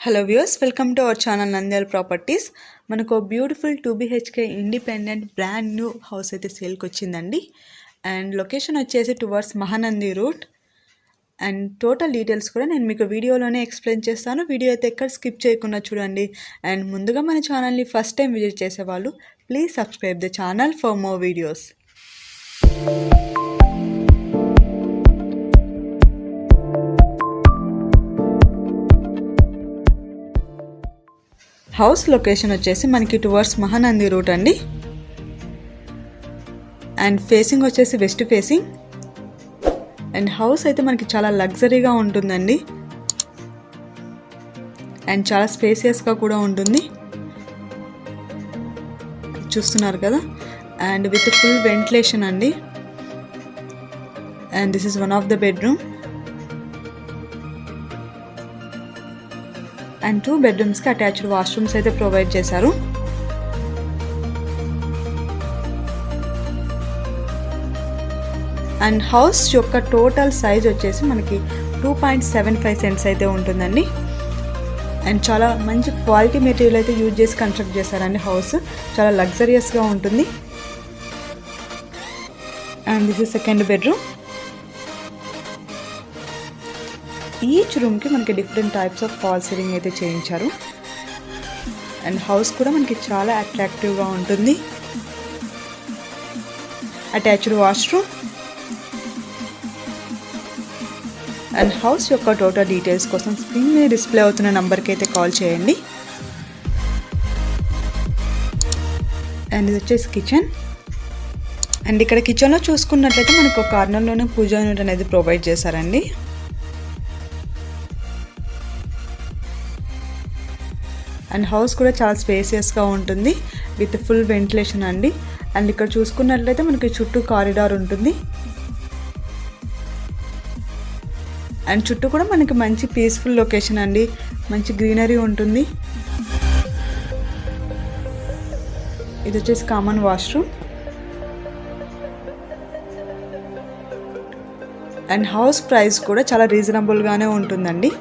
Hello viewers, welcome to our channel Nandyal properties. మనకు beautiful 2BHK independent brand new house అయితే సేల్కి వచ్చిందండి. And location వచ్చేసి towards Mahanandi route. And total details కూడా నేను మీకు వీడియోలోనే ఎక్స్ప్లెయిన్ చేస్తాను. వీడియో అయితే ఎక్కడ స్కిప్ చేయకుండా చూడండి. అండ్ ముందుగా మన ఛానల్ని ఫస్ట్ టైం విజిట్ చేసేవాళ్ళు please subscribe the channel for more videos. House location వచ్చేసి మనకి టువర్డ్స్ మహానంది రూట్ అండి. అండ్ ఫేసింగ్ వచ్చేసి వెస్ట్ ఫేసింగ్. అండ్ హౌస్ అయితే మనకి చాలా లగ్జరీగా ఉంటుందండి. అండ్ చాలా స్పేసియస్గా కూడా ఉంటుంది, చూస్తున్నారు కదా. అండ్ విత్ ఫుల్ వెంటిలేషన్ అండి. And this is one of the bedroom. And 2 బెడ్రూమ్స్కి అటాచ్డ్ వాష్రూమ్స్ అయితే ప్రొవైడ్ చేశారు. అండ్ హౌస్ యొక్క టోటల్ సైజ్ వచ్చేసి మనకి 2.75 సెంట్స్ అయితే ఉంటుందండి. అండ్ చాలా మంచి క్వాలిటీ మెటీరియల్ అయితే యూజ్ చేసి కన్స్ట్రక్ట్ చేశారండి. హౌస్ చాలా లగ్జరియస్గా ఉంటుంది. And this is second bedroom. Each రూమ్కి మనకి different types of false ceiling అయితే చేయించారు. అండ్ హౌస్ కూడా మనకి చాలా అట్రాక్టివ్గా ఉంటుంది. Attached washroom. అండ్ హౌస్ యొక్క టోటల్ డీటెయిల్స్ కోసం స్క్రీన్ మీద డిస్ప్లే అవుతున్న నెంబర్కి అయితే కాల్ చేయండి. అండ్ ఇది వచ్చేసి కిచెన్. అండ్ ఇక్కడ కిచెన్లో చూసుకున్నట్లయితే మనకు ఒక కార్నర్లోనే పూజా యూనిట్ అనేది ప్రొవైడ్ చేశారండి. అండ్ హౌస్ కూడా చాలా స్పేసియస్గా ఉంటుంది విత్ ఫుల్ వెంటిలేషన్ అండి. అండ్ ఇక్కడ చూసుకున్నట్లయితే మనకి చుట్టూ కారిడార్ ఉంటుంది. అండ్ చుట్టూ కూడా మనకి మంచి పీస్ఫుల్ లొకేషన్ అండి. మంచి గ్రీనరీ ఉంటుంది. ఇది వచ్చేసి common washroom. And house price కూడా చాలా రీజనబుల్గానే ఉంటుందండి.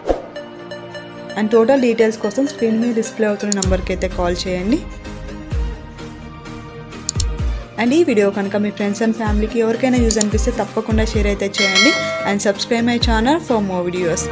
అండ్ టోటల్ డీటెయిల్స్ కోసం స్క్రీన్ మీద డిస్ప్లే అవుతున్న నెంబర్కి అయితే కాల్ చేయండి. అండ్ ఈ వీడియో కనుక మీ ఫ్రెండ్స్ అండ్ ఫ్యామిలీకి ఎవరికైనా యూజ్ అనిపిస్తే తప్పకుండా షేర్ అయితే చేయండి. And subscribe my channel for more videos.